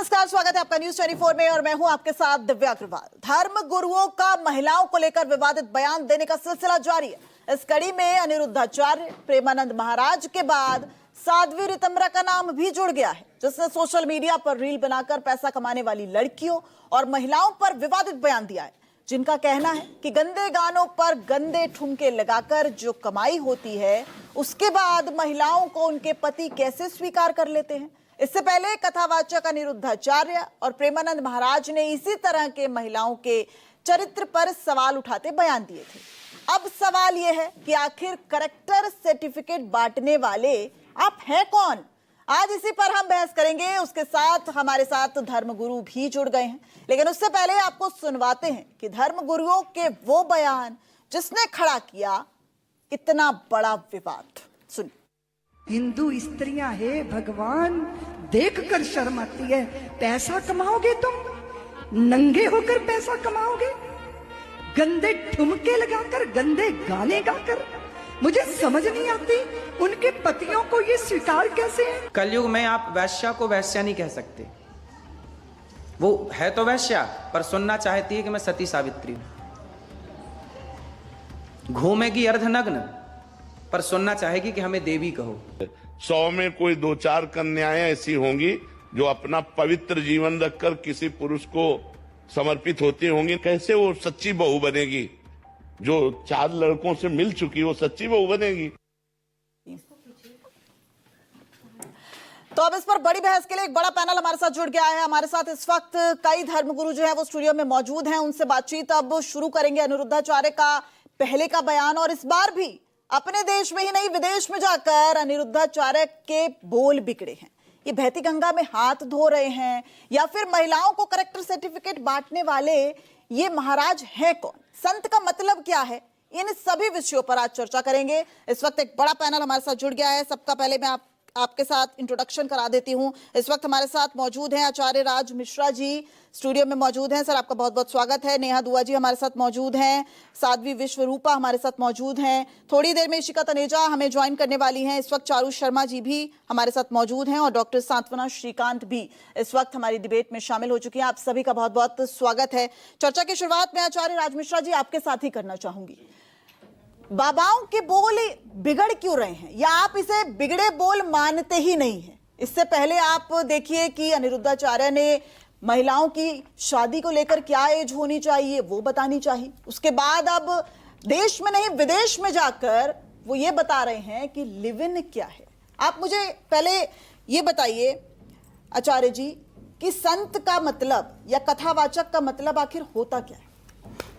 नमस्कार, स्वागत है आपका न्यूज 24 में और मैं हूं आपके साथ दिव्या अग्रवाल। धर्म गुरुओं का महिलाओं को लेकर विवादित बयान देने का सिलसिला जारी है। इस कड़ी में अनिरुद्धाचार्य, प्रेमानंद महाराज के बाद साध्वी ऋतंभरा का नाम भी जुड़ गया है, जिसने सोशल मीडिया पर रील बनाकर पैसा कमाने वाली लड़कियों और महिलाओं पर विवादित बयान दिया है, जिनका कहना है कि गंदे गानों पर गंदे ठुमके लगाकर जो कमाई होती है, उसके बाद महिलाओं को उनके पति कैसे स्वीकार कर लेते हैं। इससे पहले कथावाचक अनिरुद्धाचार्य और प्रेमानंद महाराज ने इसी तरह के महिलाओं के चरित्र पर सवाल उठाते बयान दिए थे। अब सवाल यह है कि आखिर कैरेक्टर सर्टिफिकेट बांटने वाले आप हैं कौन? आज इसी पर हम बहस करेंगे। उसके साथ हमारे साथ धर्मगुरु भी जुड़ गए हैं, लेकिन उससे पहले आपको सुनवाते हैं कि धर्मगुरुओं के वो बयान जिसने खड़ा किया इतना बड़ा विवाद। सुनिए। हिंदू स्त्रियां है भगवान, देखकर शर्म आती है। पैसा कमाओगे तुम, नंगे होकर पैसा कमाओगे, गंदे ठुमके लगाकर, गंदे गाने गाकर। मुझे समझ नहीं आती उनके पतियों को ये स्वीकार कैसे है। कलयुग में आप वैश्या को वैश्या नहीं कह सकते। वो है तो वैश्या, पर सुनना चाहती है कि मैं सती सावित्री हूं। घूमेगी अर्धनग्न, पर सुनना चाहेगी कि हमें देवी कहो। 100 में कोई 2-4 कन्याएं ऐसी होंगी जो अपना पवित्र जीवन रखकर किसी पुरुष को समर्पित होती होंगी। कैसे वो सच्ची बहू बनेगी? जो 4 लड़कों से मिल चुकी वो सच्ची बहू बनेगी? तो अब इस पर बड़ी बहस के लिए एक बड़ा पैनल हमारे साथ जुड़ गया है। हमारे साथ इस वक्त कई धर्मगुरु जो है वो स्टूडियो में मौजूद हैं। उनसे बातचीत अब शुरू करेंगे। अनिरुद्धाचार्य का पहले का बयान, और इस बार भी अपने देश में ही नहीं विदेश में जाकर अनिरुद्धाचार्य के बोल बिगड़े हैं। ये बहती गंगा में हाथ धो रहे हैं या फिर महिलाओं को कैरेक्टर सर्टिफिकेट बांटने वाले ये महाराज हैं कौन? संत का मतलब क्या है? इन सभी विषयों पर आज चर्चा करेंगे। इस वक्त एक बड़ा पैनल हमारे साथ जुड़ गया है। सबका पहले मैं आपके साथ इंट्रोडक्शन करा देती हूं। इस वक्त हमारे साथ मौजूद हैं आचार्य राज मिश्रा जी, स्टूडियो में मौजूद हैं। सर, आपका बहुत बहुत स्वागत है। नेहा दुआ जी हमारे साथ मौजूद हैं। साध्वी विश्वरूपा हमारे साथ मौजूद हैं। थोड़ी देर में इशिका तनेजा हमें ज्वाइन करने वाली हैं। इस वक्त चारू शर्मा जी भी हमारे साथ मौजूद हैं और डॉक्टर सांत्वना श्रीकांत भी इस वक्त हमारी डिबेट में शामिल हो चुकी हैं। आप सभी का बहुत बहुत स्वागत है। चर्चा की शुरुआत में आचार्य राज मिश्रा जी आपके साथ ही करना चाहूंगी। बाबाओं के बोल बिगड़ क्यों रहे हैं, या आप इसे बिगड़े बोल मानते ही नहीं हैं? इससे पहले आप देखिए कि अनिरुद्धाचार्य ने महिलाओं की शादी को लेकर क्या एज होनी चाहिए वो बतानी चाहिए। उसके बाद अब देश में नहीं विदेश में जाकर वो ये बता रहे हैं कि लिव इन क्या है। आप मुझे पहले ये बताइए आचार्य जी कि संत का मतलब या कथावाचक का मतलब आखिर होता क्या है?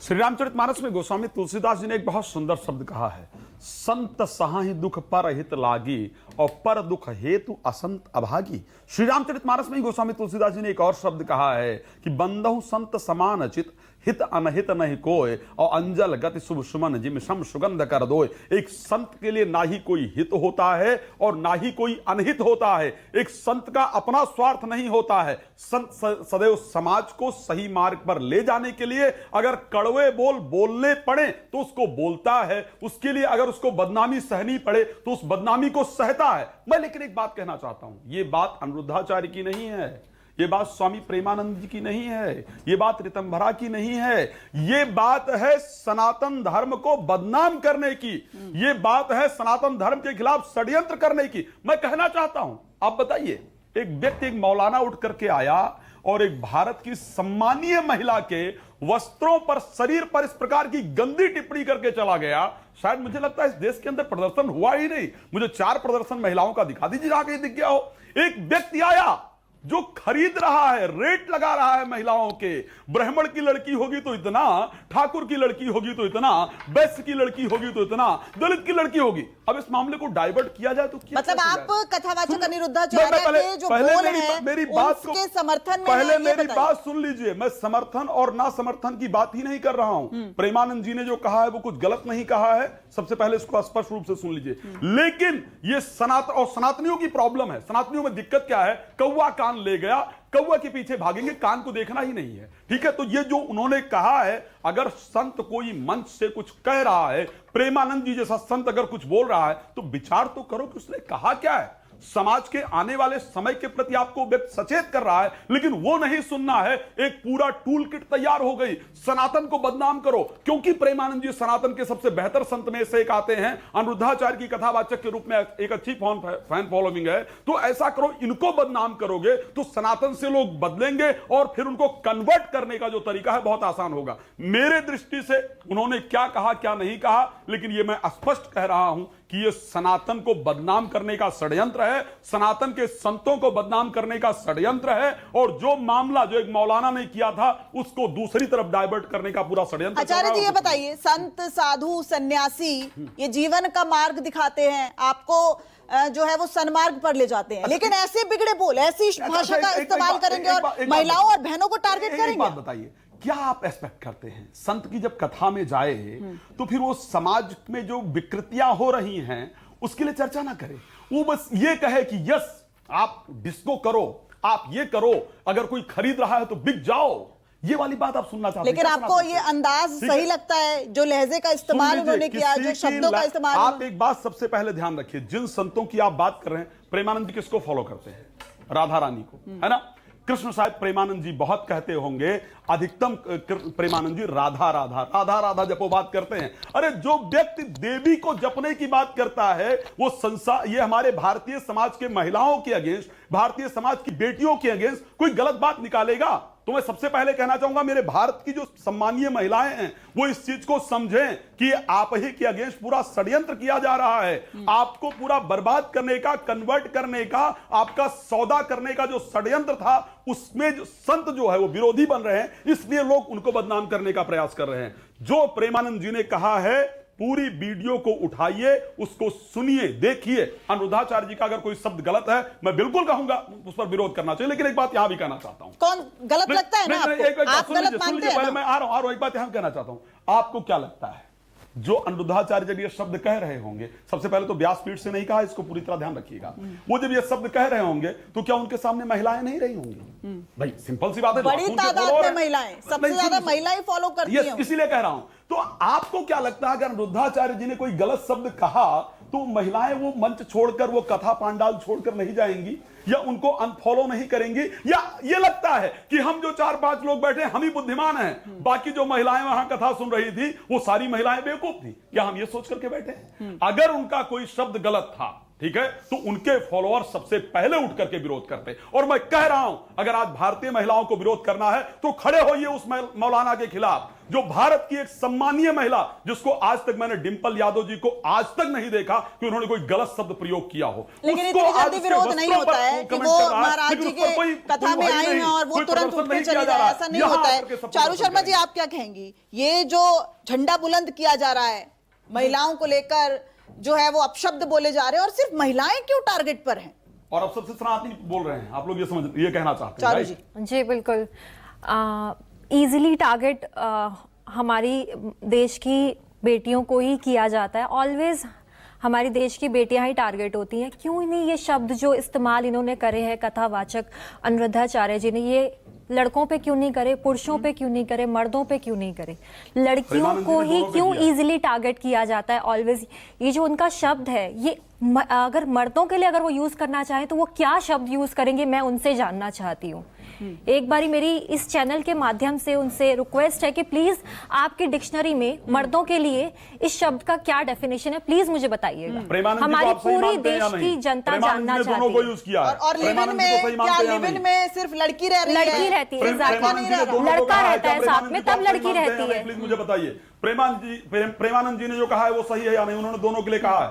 श्री रामचरितमानस में गोस्वामी तुलसीदास जी ने एक बहुत सुंदर शब्द कहा है, संत सहाहि दुख पर हित लागी और पर दुख हेतु असंत अभागी। श्री रामचरितमानस में ही गोस्वामी तुलसीदास जी ने एक और शब्द कहा है कि बंदहु संत समान चित हित अनहित नहीं कोय और अंजल गति शुभ सुमन जिम सम सुगंध कर दोय। एक संत के लिए ना ही कोई हित होता है और ना ही कोई अनहित होता है। एक संत का अपना स्वार्थ नहीं होता है। संत सदैव समाज को सही मार्ग पर ले जाने के लिए अगर कड़वे बोल बोलने पड़े तो उसको बोलता है, उसके लिए अगर उसको बदनामी सहनी पड़े तो उस बदनामी को सहता है। मैं लेकिन एक बात कहना चाहता हूं, यह बात अनिरुद्धाचार्य की नहीं है, ये बात स्वामी प्रेमानंद जी की नहीं है, ये बात ऋतंभरा की नहीं है, ये बात है सनातन धर्म को बदनाम करने की, ये बात है सनातन धर्म के खिलाफ षड्यंत्र करने की। मैं कहना चाहता हूं, आप बताइए, एक व्यक्ति, एक मौलाना उठ करके आया और एक भारत की सम्मानीय महिला के वस्त्रों पर, शरीर पर इस प्रकार की गंदी टिप्पणी करके चला गया। शायद मुझे लगता है इस देश के अंदर प्रदर्शन हुआ ही नहीं। मुझे 4 प्रदर्शन महिलाओं का दिखा दीजिए जहां कहीं दिख गया हो। एक व्यक्ति आया जो खरीद रहा है, रेट लगा रहा है महिलाओं के। ब्राह्मण की लड़की होगी तो इतना, ठाकुर की लड़की होगी तो इतना, वैश्य की लड़की होगी तो इतना, दलित की लड़की होगी। अब इस मामले को डाइवर्ट किया जाए तो क्या मतलब आप कथावाचक अनिरुद्धाचार्य के जो बोल हैं मेरी बात उसके समर्थन में पहले मेरी बात सुन लीजिए। मैं समर्थन और ना समर्थन की बात ही नहीं कर रहा हूं। प्रेमानंद जी ने जो कहा है वो कुछ गलत नहीं कहा है, सबसे पहले इसको स्पष्ट रूप से सुन लीजिए। लेकिन ये सनातन और सनातनियों की प्रॉब्लम है। सनातनियों में दिक्कत क्या है? कौवा कान ले गया, कौवा के पीछे भागेंगे, कान को देखना ही नहीं है। ठीक है, तो ये जो उन्होंने कहा है, अगर संत कोई मंच से कुछ कह रहा है, प्रेमानंद जी जैसा संत अगर कुछ बोल रहा है तो विचार तो करो कि उसने कहा क्या है। समाज के आने वाले समय के प्रति आपको व्यक्ति सचेत कर रहा है, लेकिन वो नहीं सुनना है। एक पूरा टूल किट तैयार हो गई, सनातन को बदनाम करो, क्योंकि प्रेमानंद जी सनातन के सबसे बेहतर संत में से एक आते हैं, अनिरुद्धाचार्य की कथावाचक के रूप में एक अच्छी फैन फॉलोइंग है। तो ऐसा करो, इनको बदनाम करोगे तो सनातन से लोग बदलेंगे और फिर उनको कन्वर्ट करने का जो तरीका है बहुत आसान होगा। मेरे दृष्टि से उन्होंने क्या कहा क्या नहीं कहा, लेकिन यह मैं स्पष्ट कह रहा हूं कि यह सनातन को बदनाम करने का षड्यंत्र है, सनातन के संतों को बदनाम करने का षड्यंत्र है, और जो मामला जो एक मौलाना ने किया था उसको दूसरी तरफ डाइवर्ट करने का पूरा षड्यंत्र। आचार्य जी ये बताइए, संत साधु सन्यासी ये जीवन का मार्ग दिखाते हैं, आपको जो है वो सन्मार्ग पर ले जाते हैं, लेकिन ऐसे बिगड़े बोल, ऐसी भाषा का इस्तेमाल करेंगे और महिलाओं और बहनों को टारगेट करेंगे। बात बताइए, क्या आप एक्सपेक्ट करते हैं संत की जब कथा में जाए तो फिर वो समाज में जो विकृतियां हो रही हैं उसके लिए चर्चा ना करे, वो बस ये कहे कि यस आप डिस्को करो, आप ये करो, अगर कोई खरीद रहा है तो बिक जाओ, ये वाली बात आप सुनना चाहते हैं? लेकिन आपको ये अंदाज सही लगता है जो लहजे का इस्तेमाल उन्होंने किया, जो शब्दों का इस्तेमाल? आप एक बात सबसे पहले ध्यान रखिए, जिन संतों की आप बात कर रहे हैं, प्रेमानंद जी किसको फॉलो करते हैं? राधा रानी को, है ना? कृष्ण साहिब प्रेमानंद जी बहुत कहते होंगे, अधिकतम प्रेमानंद जी राधा राधा राधा राधा जपो बात करते हैं। अरे जो व्यक्ति देवी को जपने की बात करता है वो संसार, ये हमारे भारतीय समाज के महिलाओं के अगेंस्ट, भारतीय समाज की बेटियों के अगेंस्ट कोई गलत बात निकालेगा तो मैं सबसे पहले कहना चाहूंगा मेरे भारत की जो सम्मानीय महिलाएं हैं वो इस चीज को समझें कि आप ही के अगेंस्ट पूरा षड्यंत्र किया जा रहा है, आपको पूरा बर्बाद करने का, कन्वर्ट करने का, आपका सौदा करने का जो षड्यंत्र था उसमें जो संत जो है वो विरोधी बन रहे हैं, इसलिए लोग उनको बदनाम करने का प्रयास कर रहे हैं। जो प्रेमानंद जी ने कहा है पूरी वीडियो को उठाइए, उसको सुनिए, देखिए। अनिरुद्धाचार्य जी का अगर कोई शब्द गलत है मैं बिल्कुल कहूंगा उस पर विरोध करना चाहिए, लेकिन एक बात यहां भी कहना चाहता हूं। कौन गलत लगता है ना आपको? आप गलत मानते हैं? पहले मैं आ रहा हूं, एक बात यहां कहना चाहता हूं, आपको क्या लगता है जो अनिरुद्धाचार्य जब ये शब्द कह रहे होंगे, सबसे पहले तो व्यासपीठ से नहीं कहा, इसको पूरी तरह ध्यान रखिएगा, वो जब ये शब्द कह रहे होंगे तो क्या उनके सामने महिलाएं नहीं रही होंगी? भाई सिंपल सी बात है, बड़ी तादाद में महिलाएं, सबसे ज्यादा महिलाएं फॉलो करती हैं, इसीलिए कह रहा हूं। तो आपको क्या लगता है अगर अनिरुद्धाचार्य जी ने कोई गलत शब्द कहा तो महिलाएं वो मंच छोड़कर, वो कथा पांडाल छोड़कर नहीं जाएंगी या उनको अनफॉलो नहीं करेंगी? या ये लगता है कि हम जो 4-5 लोग बैठे हम ही बुद्धिमान हैं, बाकी जो महिलाएं वहां कथा सुन रही थी वो सारी महिलाएं बेवकूफ थी? क्या हम ये सोच करके बैठे हैं? अगर उनका कोई शब्द गलत था, ठीक है, तो उनके फॉलोअर सबसे पहले उठ करके विरोध करते। और मैं कह रहा हूं अगर आज भारतीय महिलाओं को विरोध करना है तो खड़े होइए उस मौलाना के खिलाफ जो भारत की एक सम्मानीय महिला, जिसको आज तक मैंने डिंपल यादव जी को आज तक नहीं देखा कि उन्होंने कोई गलत शब्द प्रयोग किया हो। लेकिन इतनी जल्दी विरोध नहीं होता है कि वो महाराज जी के कथा में आई हैं और वो तुरंत उठ के चले जाए, ऐसा नहीं होता है। चारू शर्मा जी आप क्या कहेंगी? ये जो झंडा बुलंद किया जा रहा है महिलाओं को लेकर, जो है वो अपशब्द बोले जा रहे हैं, और सिर्फ महिलाएं क्यों टारगेट पर हैं? और अब सबसे सनातनी बोल रहे हैं, आप लोग ये समझ, ये कहना चाहते हैं? चारू जी जी बिल्कुल, इजीली टारगेट हमारी देश की बेटियों को ही किया जाता है। ऑलवेज हमारी देश की बेटियां ही टारगेट होती हैं। क्यों नहीं ये शब्द जो इस्तेमाल इन्होंने करे हैं कथावाचक अनिरुद्धाचार्य जी ने, ये लड़कों पे क्यों नहीं करे, पुरुषों पे क्यों नहीं करे, मर्दों पे क्यों नहीं करे? लड़कियों को ही क्यों इजीली टारगेट किया जाता है? ऑलवेज ये जो उनका शब्द है, ये अगर मर्दों के लिए अगर वो यूज करना चाहें तो वो क्या शब्द यूज करेंगे, मैं उनसे जानना चाहती हूँ। एक बारी मेरी इस चैनल के माध्यम से उनसे रिक्वेस्ट है कि प्लीज आपकी डिक्शनरी में मर्दों के लिए इस शब्द का क्या डेफिनेशन है, प्लीज मुझे बताइएगा। हमारी पूरी देश की जनता जानना चाहती है। और लिविन में क्या, लिविन में सिर्फ लड़की रह रही है? लड़की रहती है, लड़का रहता है साथ में, तब लड़की रहती है। प्लीज मुझे बताइए प्रेमानंद जी ने जो कहा है वो सही है या नहीं? उन्होंने दोनों के लिए कहा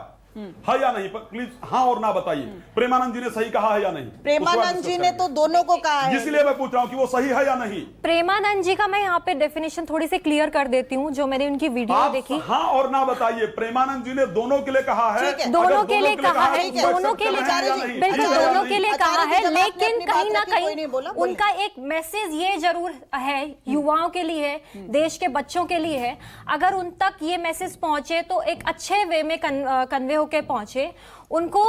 है या नहीं? प्लीज हाँ और ना बताइए, प्रेमानंद जी ने सही कहा है या नहीं? प्रेमानंद जी ने तो दोनों को कहा है, इसलिए मैं पूछ रहा हूं कि वो सही है या नहीं। प्रेमानंद जी का मैं यहाँ पे डेफिनेशन थोड़ी सी क्लियर कर देती हूँ, जो मैंने उनकी वीडियो देखी। हाँ और ना बताइए, प्रेमानंद जी ने दोनों के लिए कहा है, दोनों के लिए कहा है, दोनों के लिए, बिल्कुल दोनों के लिए कहा है, लेकिन कहीं ना कहीं उनका एक मैसेज ये जरूर है, युवाओं के लिए है, देश के बच्चों के लिए है। अगर उन तक ये मैसेज पहुंचे तो एक अच्छे वे में कन्वे होके पहुंचे, उनको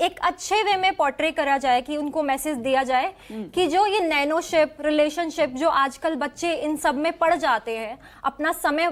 एक अच्छे वे में पोर्ट्रे करा जाए, कि उनको मैसेज दिया जाए कि जो ये नैनोशिप, रिलेशनशिप जो आजकल बच्चे इन सब में पड़ जाते हैं, अपना समय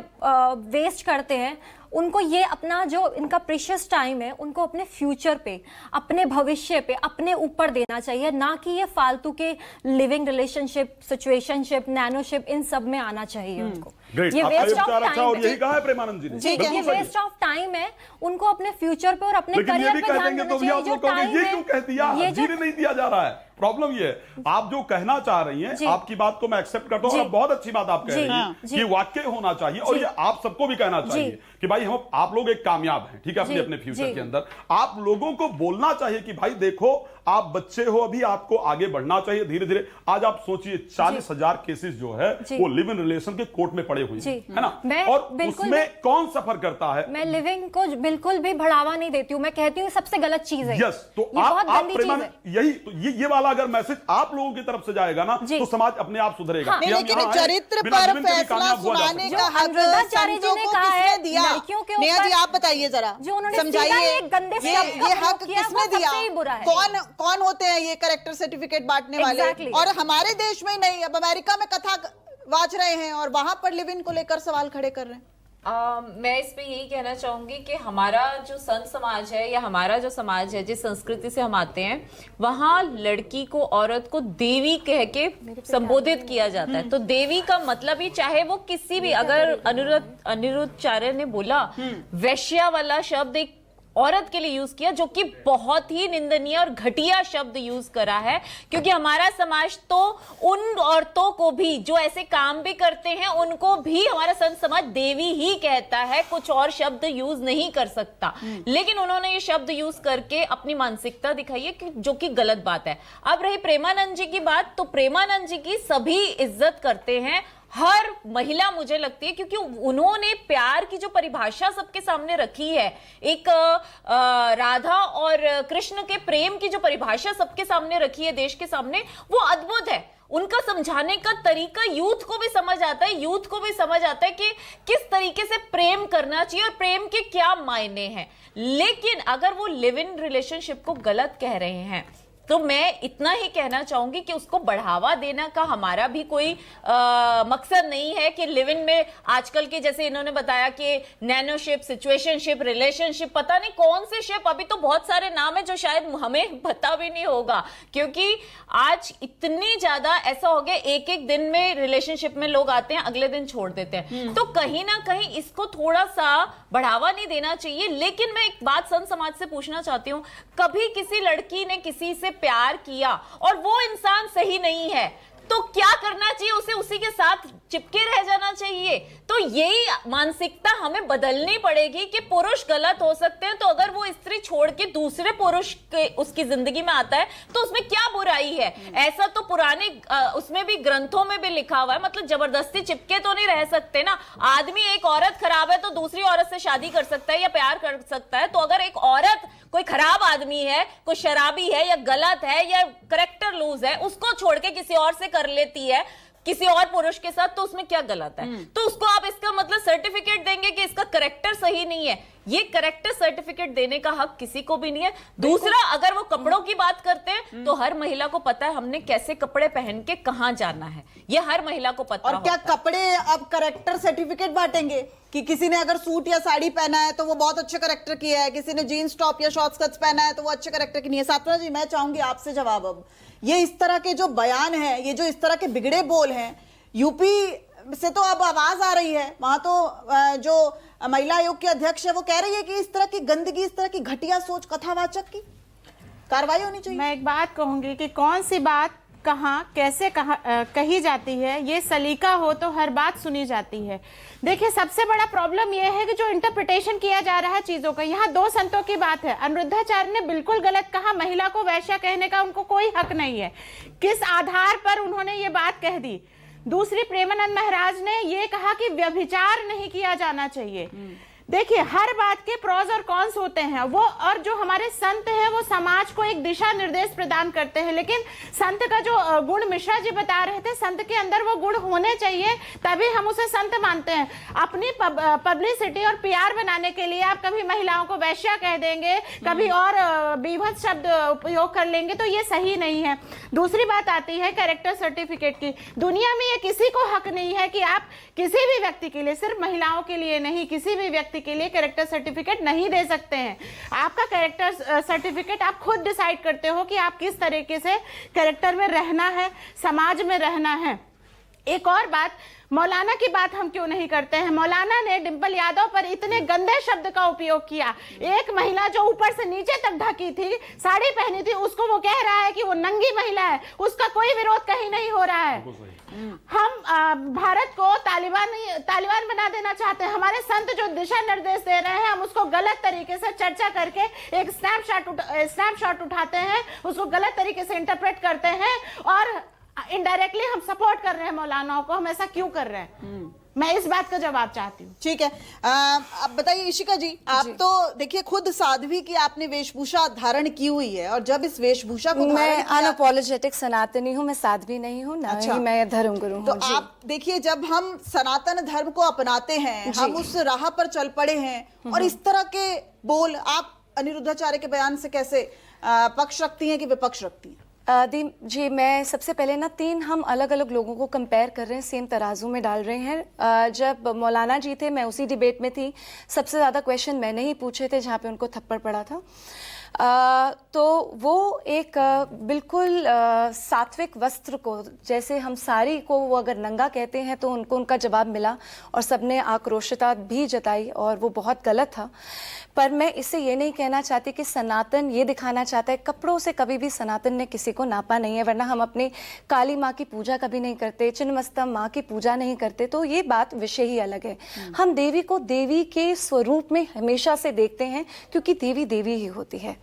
वेस्ट करते हैं, उनको ये अपना जो इनका प्रीशियस टाइम है उनको अपने फ्यूचर पे, अपने भविष्य पे, अपने ऊपर देना चाहिए, ना कि ये फालतू के लिविंग रिलेशनशिप, सिचुएशनशिप, नैनोशिप, इन सब में आना चाहिए उनको। ग्रेट, ये आपका वेस्ट ऑफ विचार अच्छा और टाइम यही कहा है प्रेमानंद जी ने। जी, ये वेस्ट ऑफ टाइम है, उनको अपने फ्यूचर पे और अपने लेकिन ये करियर भी पे कह ध्यान देंगे देना तो भी चाहिए। आप जो लोग कहोगे टाइम ये है, क्यों कह दिया, ये जो धीरे नहीं दिया जा रहा है। प्रॉब्लम ये है, आप जो कहना चाह रही हैं, जी। आपकी बात को मैं एक्सेप्ट करता हूं, जी। और बहुत अच्छी बात आप कह जी। रही हैं हाँ। जी। कि वाक्य होना चाहिए, और जी। ये आप सबको भी कहना चाहिए कि भाई हम, आप लोग एक कामयाब हैं, ठीक है, अपने जी। अपने फ्यूचर जी। के अंदर। आप लोगों को बोलना चाहिए कि भाई देखो, आप बच्चे हो, अभी आपको आगे बढ़ना चाहिए धीरे धीरे। आज आप सोचिए 40,000 केसेस जो है जी। वो लिव इन रिलेशन के कोर्ट में पड़े हुए जी। हैं, है ना, मैं और बिल्कुल उसमें कौन सफर करता है? मैं लिविंग को बिल्कुल भी बढ़ावा नहीं देती हूँ, मैं कहती हूँ सबसे गलत चीज है। यस, तो ये बहुत आप गंदी चीज है। यही तो ये वाला अगर मैसेज आप लोगों की तरफ से जाएगा ना, जी। तो समाज अपने आप सुधरेगा। हाँ। कि हम लेकिन यहाँ आए, चरित्र बिना पर लिविंग के भी फैसला कामयाब हुआ जा सुनाने सकता का जो हक अनुरुद्धाचार्य जी संतों ने को कहा है, किसने दिया? लड़कियों के नेहा जी ऊपर- आप बताइए जरा, जो उन्होंने सीधा समझाइए, ये गंदे ये शब्द का हक प्रयोग किया, किसने वो दिया? सबसे ही बुरा है। कौन होते हैं ये कैरेक्टर सर्टिफिकेट बांटने वाले? Exactly. और हमारे देश में नहीं, अब अमेरिका में कथा वाच रहे हैं और वहां पर लिव इन को लेकर सवाल खड़े कर रहे हैं। मैं इस पे यही कहना चाहूंगी कि हमारा जो संत समाज है या हमारा जो समाज है, जिस संस्कृति से हम आते हैं, वहां लड़की को, औरत को देवी कह के संबोधित किया जाता है। तो देवी का मतलब ही, चाहे वो किसी भी, अगर अनिरुद्धाचार्य ने बोला वैश्या वाला शब्द एक औरत के लिए यूज किया, जो कि बहुत ही निंदनीय और घटिया शब्द यूज करा है, क्योंकि हमारा समाज तो उन औरतों को भी जो ऐसे काम भी करते हैं उनको भी हमारा संत समाज देवी ही कहता है, कुछ और शब्द यूज नहीं कर सकता। लेकिन उन्होंने ये शब्द यूज करके अपनी मानसिकता दिखाई है कि जो कि गलत बात है। अब रही प्रेमानंद जी की बात, तो प्रेमानंद जी की सभी इज्जत करते हैं, हर महिला मुझे लगती है, क्योंकि उन्होंने प्यार की जो परिभाषा सबके सामने रखी है, एक राधा और कृष्ण के प्रेम की जो परिभाषा सबके सामने रखी है देश के सामने, वो अद्भुत है। उनका समझाने का तरीका यूथ को भी समझ आता है, यूथ को भी समझ आता है कि किस तरीके से प्रेम करना चाहिए और प्रेम के क्या मायने हैं। लेकिन अगर वो लिव इन रिलेशनशिप को गलत कह रहे हैं, तो मैं इतना ही कहना चाहूंगी कि उसको बढ़ावा देना का हमारा भी कोई मकसद नहीं है कि लिव इन में आजकल के, जैसे इन्होंने बताया कि नैनोशिप, सिचुएशनशिप, रिलेशनशिप, पता नहीं कौन से शिप, अभी तो बहुत सारे नाम है जो शायद हमें पता भी नहीं होगा, क्योंकि आज इतनी ज्यादा ऐसा हो गया, एक एक दिन में रिलेशनशिप में लोग आते हैं, अगले दिन छोड़ देते हैं। तो कहीं ना कहीं इसको थोड़ा सा बढ़ावा नहीं देना चाहिए। लेकिन मैं एक बात संत समाज से पूछना चाहती हूँ, कभी किसी लड़की ने किसी से प्यार किया और वो इंसान सही नहीं है, तो क्या करना चाहिए? उसे उसी के साथ चिपके रह जाना चाहिए? तो यही मानसिकता हमें बदलनी पड़ेगी कि पुरुष गलत हो सकते हैं, तो अगर वो स्त्री छोड़ के दूसरे पुरुष के उसकी जिंदगी में आता है तो उसमें क्या बुराई है? ऐसा तो पुराने उसमें भी, ग्रंथों में भी लिखा हुआ है, मतलब जबरदस्ती चिपके तो नहीं रह सकते ना। आदमी, एक औरत खराब है तो दूसरी औरत से शादी कर सकता है या प्यार कर सकता है, तो अगर एक औरत, कोई खराब आदमी है, कोई शराबी है या गलत है या करेक्टर लूज है, उसको छोड़ के किसी और से कर लेती है, किसी और पुरुष के साथ, तो उसमें क्या गलत है? तो उसको आप इसका मतलब सर्टिफिकेट देंगे कि इसका करेक्टर सही नहीं है? ये करेक्टर सर्टिफिकेट देने का हक किसी को भी नहीं है। दूसरा, अगर वो कपड़ों की बात करते हैं तो हर महिला को पता है हमने कैसे कपड़े पहन के कहां जाना है, ये हर महिला को पता और क्या कपड़े अब करेक्टर सर्टिफिकेट बांटेंगे कि किसी ने अगर सूट या साड़ी पहना है तो वो बहुत अच्छे करेक्टर की है, किसी ने जीन्स टॉप या शॉर्ट स्कर्ट्स पहना है तो वो अच्छे करेक्टर की नहीं है? साधना जी, मैं चाहूंगी आपसे जवाब। अब ये इस तरह के जो बयान है, ये जो इस तरह के बिगड़े बोल हैं, यूपी से तो अब आवाज आ रही है, वहां तो जो महिला आयोग की अध्यक्ष है वो कह रही है कि इस तरह की गंदगी, इस तरह की घटिया सोच कथावाचक की कार्रवाई होनी चाहिए। मैं एक बात कहूंगी कि कौन सी बात कहाँ कैसे कही जाती है, ये सलीका हो तो हर बात सुनी जाती है। देखिए, सबसे बड़ा प्रॉब्लम यह है कि जो इंटरप्रिटेशन किया जा रहा है चीजों का, यहाँ दो संतों की बात है। अनिरुद्धाचार्य ने बिल्कुल गलत कहा, महिला को वैश्या कहने का उनको कोई हक नहीं है। किस आधार पर उन्होंने ये बात कह दी? दूसरी, प्रेमानंद महाराज ने ये कहा कि व्यभिचार नहीं किया जाना चाहिए। देखिए, हर बात के प्रोज और कॉन्स होते हैं वो, और जो हमारे संत हैं वो समाज को एक दिशा निर्देश प्रदान करते हैं। लेकिन संत का जो गुण मिश्रा जी बता रहे थे, संत के अंदर वो गुण होने चाहिए, तभी हम उसे संत मानते हैं। अपनी पब्लिसिटी और पीआर बनाने के लिए आप कभी महिलाओं को वैश्या कह देंगे, कभी और बीभत्स शब्द उपयोग कर लेंगे, तो ये सही नहीं है। दूसरी बात आती है कैरेक्टर सर्टिफिकेट की। दुनिया में ये किसी को हक नहीं है कि आप किसी भी व्यक्ति के लिए, सिर्फ महिलाओं के लिए नहीं, किसी भी व्यक्ति के लिए कैरेक्टर सर्टिफिकेट नहीं दे सकते हैं। आपका कैरेक्टर सर्टिफिकेट आप खुद डिसाइड करते हो कि आप किस तरीके से कैरेक्टर में रहना है, समाज में रहना है। एक और बात, मौलाना की बात हम क्यों नहीं करते हैं? मौलाना ने डिंपल यादव पर इतने गंदे शब्द का उपयोग किया। एक महिला जो ऊपर से नीचे तक ढकी थी, साड़ी पहनी थी, उसको वो कह रहा है कि वो नंगी महिला है। उसका कोई विरोध कहीं नहीं हो रहा है। हम भारत को तालिबान बना देना चाहते हैं। हमारे संत जो दिशा निर्देश दे रहे हैं, हम उसको गलत तरीके से चर्चा करके एक स्नैपशॉट उठाते हैं, उसको गलत तरीके से इंटरप्रेट करते हैं और इनडायरेक्टली हम सपोर्ट कर रहे हैं मौलानाओं को। हम ऐसा क्यों कर रहे हैं? मैं इस बात का जवाब चाहती हूँ। ठीक है, अब बताइए इशिका जी, आप तो देखिए खुद साध्वी की आपने वेशभूषा धारण की हुई है, और जब इस वेशभूषा को मैं अनअपोलोजेटिक सनातनी हूँ, मैं साध्वी नहीं हूँ, ना ही मैं धर्मगुरु हूँ। तो आप देखिए, जब हम सनातन धर्म को अपनाते हैं, हम उस राह पर चल पड़े हैं, और इस तरह के बोल आप अनिरुद्धाचार्य के बयान से कैसे पक्ष रखती हैं कि विपक्ष रखती हैं? जी, मैं सबसे पहले ना 3 हम अलग अलग लोगों को कंपेयर कर रहे हैं, सेम तराजू में डाल रहे हैं। जब मौलाना जी थे, मैं उसी डिबेट में थी, सबसे ज़्यादा क्वेश्चन मैंने ही पूछे थे जहाँ पे उनको थप्पड़ पड़ा था। तो वो एक बिल्कुल सात्विक वस्त्र को, जैसे हम साड़ी को वो अगर नंगा कहते हैं, तो उनको उनका जवाब मिला और सबने आक्रोशिता भी जताई, और वो बहुत गलत था। पर मैं इससे ये नहीं कहना चाहती कि सनातन ये दिखाना चाहता है। कपड़ों से कभी भी सनातन ने किसी को नापा नहीं है, वरना हम अपनी काली माँ की पूजा कभी नहीं करते, छिन्नमस्ता माँ की पूजा नहीं करते, तो ये बात विषय ही अलग है। हम देवी को देवी के स्वरूप में हमेशा से देखते हैं, क्योंकि देवी देवी ही होती है।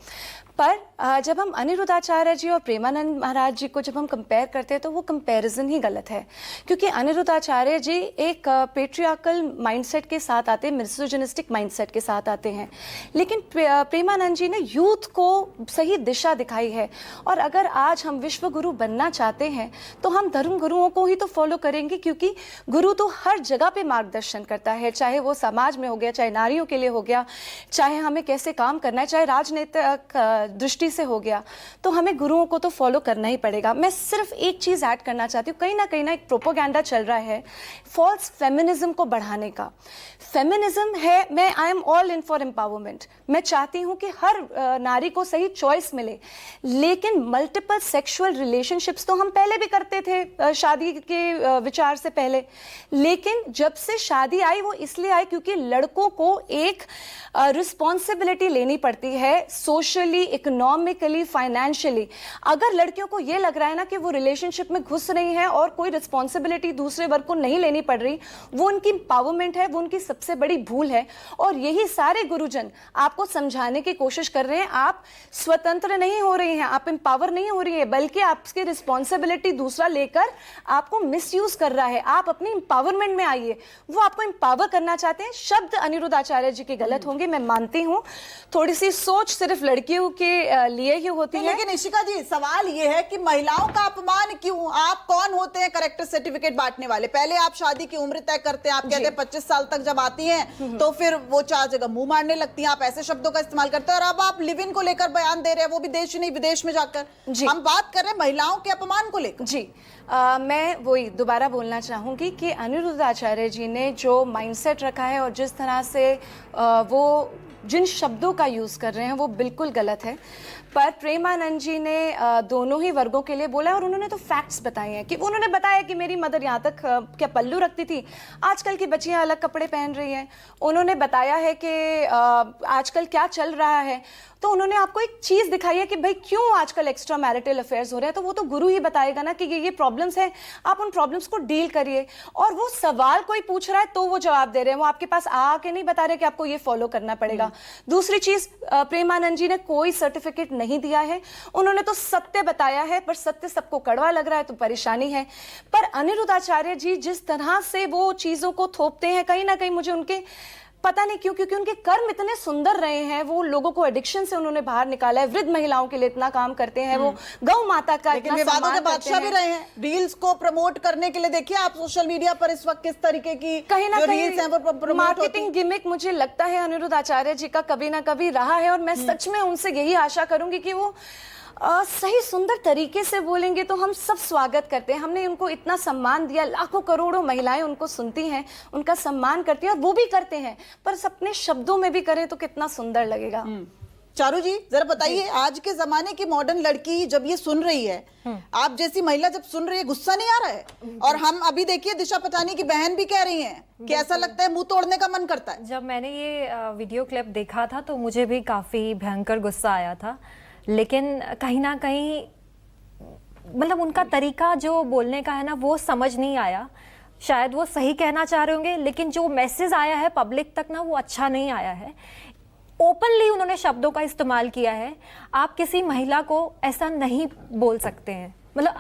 पर जब हम अनिरुद्धाचार्य जी और प्रेमानंद महाराज जी को जब हम कंपेयर करते हैं, तो वो कंपैरिजन ही गलत है, क्योंकि अनिरुद्धाचार्य जी एक पेट्रियार्कल माइंडसेट के साथ आते हैं, मिसोजिनिस्टिक माइंडसेट के साथ आते हैं, लेकिन प्रेमानंद जी ने यूथ को सही दिशा दिखाई है। और अगर आज हम विश्व गुरु बनना चाहते हैं, तो हम धर्म गुरुओं को ही तो फॉलो करेंगे, क्योंकि गुरु तो हर जगह पे मार्गदर्शन करता है, चाहे वो समाज में हो गया, चाहे नारियों के लिए हो गया, चाहे हमें कैसे काम करना है, चाहे राजनीतिक दृष्टि से हो गया, तो हमें गुरुओं को तो फॉलो करना ही पड़ेगा। मैं सिर्फ एक चीज ऐड करना चाहती हूँ, कहीं ना एक प्रोपोगेंडा चल रहा है फॉल्स फेमिनिज्म को बढ़ाने का। फेमिनिज्म है, मैं I am all in for empowerment, मैं चाहती हूँ कि हर नारी को सही चॉइस मिले, लेकिन मल्टीपल सेक्सुअल रिलेशनशिप्स तो हम पहले भी करते थे शादी के विचार से पहले, लेकिन जब से शादी आई वो इसलिए आई क्योंकि लड़कों को एक रिस्पॉन्सिबिलिटी लेनी पड़ती है, सोशली, इकोनॉमिकली, फाइनेंशियली। अगर लड़कियों को ये लग रहा है ना कि वो रिलेशनशिप में घुस रही हैं और कोई रिस्पॉन्सिबिलिटी दूसरे वर्ग को नहीं लेनी पड़ रही, वो उनकी एम्पावरमेंट है, वो उनकी सबसे बड़ी भूल है। और यही सारे गुरुजन आपको समझाने की कोशिश कर रहे हैं, आप स्वतंत्र नहीं हो रही हैं, आप एम्पावर नहीं हो रही है, बल्कि आपकी रिस्पॉन्सिबिलिटी दूसरा लेकर आपको मिसयूज कर रहा है। आप अपनी एम्पावरमेंट में आइए, वो आपको एम्पावर करना चाहते हैं। शब्द अनिरुद्धाचार्य जी के गलत होंगे, मैं मानती हूँ, थोड़ी सी सोच सिर्फ लड़कियों के लिए ही होती है। लेकिन इशिका जी, सवाल ये है कि महिलाओं का अपमान क्यों? आप कौन होते हैं कैरेक्टर सर्टिफिकेट बांटने वाले? पहले आप शादी की उम्र तय करते हैं, आप कहते हैं 25 साल तक जब आती हैं तो फिर वो 4 जगह मुंह मारने लगती हैं, आप ऐसे शब्दों का इस्तेमाल करते हैं, और अब आप लिव इन को लेकर बयान दे रहे हैं, वो भी देश नहीं विदेश में जाकर। हम बात कर रहे हैं महिलाओं के अपमान को लेकर। जी, मैं वही दोबारा बोलना चाहूंगी कि अनिरुद्धाचार्य जी ने जो माइंडसेट रखा है और जिस तरह से वो जिन शब्दों का यूज़ कर रहे हैं, वो बिल्कुल गलत है। पर प्रेमानंद जी ने दोनों ही वर्गों के लिए बोला, और उन्होंने तो फैक्ट्स बताए हैं कि उन्होंने बताया कि मेरी मदर यहाँ तक क्या पल्लू रखती थी, आजकल की बच्चियाँ अलग कपड़े पहन रही हैं। उन्होंने बताया है कि आजकल क्या चल रहा है, तो उन्होंने आपको एक चीज़ दिखाई है कि भाई क्यों आजकल एक्स्ट्रा मैरिटल अफेयर्स हो रहे हैं, तो वो तो गुरु ही बताएगा ना कि ये प्रॉब्लम्स हैं, आप उन प्रॉब्लम्स को डील करिए। और वो सवाल कोई पूछ रहा है तो वो जवाब दे रहे हैं, वो आपके पास आके नहीं बता रहे कि आपको ये फॉलो करना पड़ेगा। दूसरी चीज, प्रेमानंद जी ने कोई सर्टिफिकेट नहीं दिया है, उन्होंने तो सत्य बताया है, पर सत्य सबको कड़वा लग रहा है तो परेशानी है। पर अनिरुद्धाचार्य जी जिस तरह से वो चीजों को थोपते हैं, कहीं ना कहीं मुझे उनके पता नहीं क्यों, क्योंकि उनके कर्म इतने सुंदर रहे हैं, वो लोगों को एडिक्शन से उन्होंने बाहर निकाला है, वृद्ध महिलाओं के लिए इतना काम करते हैं, वो गौ माता का लेकिन विवादों के बादशाह भी रहे हैं। रील्स को प्रमोट करने के लिए देखिए आप सोशल मीडिया पर इस वक्त किस तरीके की कहीं ना कहीं मार्केटिंग गिमिक मुझे लगता है अनिरुद्धाचार्य जी का कभी ना कभी रहा है, और मैं सच में उनसे यही आशा करूंगी कि वो सही सुंदर तरीके से बोलेंगे तो हम सब स्वागत करते हैं। हमने उनको इतना सम्मान दिया, लाखों करोड़ों महिलाएं उनको सुनती हैं, उनका सम्मान करती हैं और वो भी करते हैं, पर अपने शब्दों में भी करें तो कितना सुंदर लगेगा। चारू जी जरा बताइए, आज के जमाने की मॉडर्न लड़की जब ये सुन रही है, आप जैसी महिला जब सुन रही है, गुस्सा नहीं आ रहा है? और हम अभी देखिए दिशा पटानी की बहन भी कह रही हैं कि ऐसा लगता है मुंह तोड़ने का मन करता है। जब मैंने ये वीडियो क्लिप देखा था तो मुझे भी काफ़ी भयंकर गुस्सा आया था, लेकिन कहीं ना कहीं मतलब उनका तरीका जो बोलने का है ना वो समझ नहीं आया। शायद वो सही कहना चाह रहे होंगे, लेकिन जो मैसेज आया है पब्लिक तक ना वो अच्छा नहीं आया है। ओपनली उन्होंने शब्दों का इस्तेमाल किया है। आप किसी महिला को ऐसा नहीं बोल सकते हैं, मतलब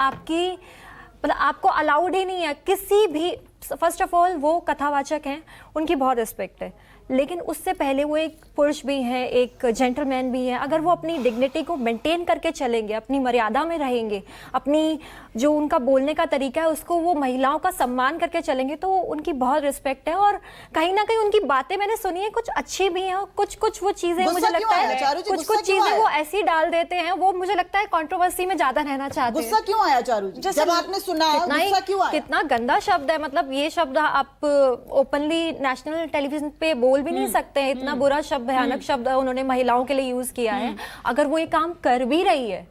आपको अलाउड ही नहीं है किसी भी। फर्स्ट ऑफ ऑल वो कथावाचक हैं, उनकी बहुत रिस्पेक्ट है, लेकिन उससे पहले वो एक पुरुष भी हैं, एक जेंटलमैन भी हैं। अगर वो अपनी डिग्निटी को मेंटेन करके चलेंगे, अपनी मर्यादा में रहेंगे, अपनी जो उनका बोलने का तरीका है उसको वो महिलाओं का सम्मान करके चलेंगे, तो उनकी बहुत रिस्पेक्ट है। और कहीं ना कहीं उनकी बातें मैंने सुनी है, कुछ अच्छी भी हैं और कुछ वो चीजें मुझे लगता है कुछ चीजें वो ऐसी डाल देते हैं, वो मुझे लगता है कंट्रोवर्सी में ज्यादा रहना चाहते हैं। गुस्सा क्यों आया चारू जी जब आपने सुना? गुस्सा क्यों आया? कितना गंदा शब्द है, मतलब ये शब्द आप ओपनली नेशनल टेलीविजन पे बोल भी नहीं सकते हैं। इतना बुरा शब्द, भयानक शब्द उन्होंने महिलाओं के लिए यूज किया है। अगर वो ये काम कर भी रही है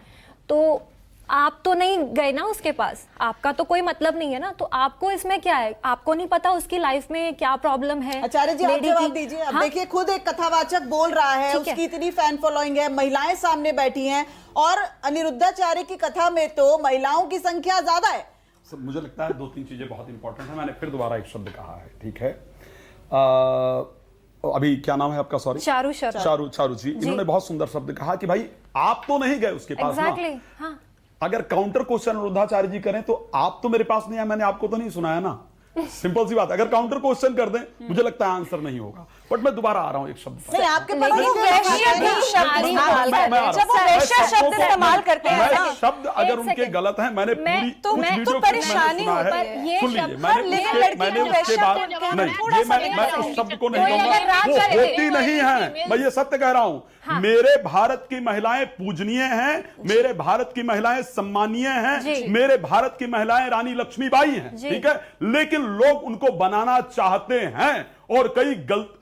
तो आप तो नहीं गए ना उसके पास, आपका तो कोई मतलब नहीं है ना, तो आपको इसमें क्या है? आपको नहीं पता उसकी लाइफ में क्या प्रॉब्लम है? आचार्य जी आप जवाब दीजिए। अब देखिए खुद एक कथावाचक बोल रहा है, उसकी इतनी फैन फॉलोइंग है, महिलाएं सामने बैठी हैं, और अनिरुद्धाचार्य की कथा में तो महिलाओं की संख्या ज्यादा है। मुझे लगता है 2-3 चीजें बहुत इंपॉर्टेंट है। मैंने फिर दोबारा एक शब्द कहा है, ठीक है? अभी क्या नाम है आपका? सॉरी, चारू जी। इन्होंने बहुत सुंदर शब्द कहा कि भाई आप तो नहीं गए उसके पास ना। हाँ। अगर काउंटर क्वेश्चन अनिरुद्धाचार्य जी करें तो आप तो मेरे पास नहीं आए, मैंने आपको तो नहीं सुनाया ना। सिंपल सी बात है। अगर काउंटर क्वेश्चन कर दें मुझे लगता है आंसर नहीं होगा। बट मैं दोबारा आ रहा हूं एक शब्द नहीं, आपके पास शब्द अगर उनके गलत हैं, मैंने पूरी कुछ वीडियो परेशानी सुना है, सुन लीजिए। मैंने उसके बाद नहीं, ये मैं उस शब्द को नहीं कहूंगा, वो होती नहीं है। मैं ये सत्य कह रहा हूं। मेरे भारत की महिलाएं पूजनीय हैं, मेरे भारत की महिलाएं सम्मानीय हैं, मेरे भारत की महिलाएं रानी लक्ष्मीबाई हैं, ठीक है? लेकिन लोग उनको बनाना चाहते हैं और कई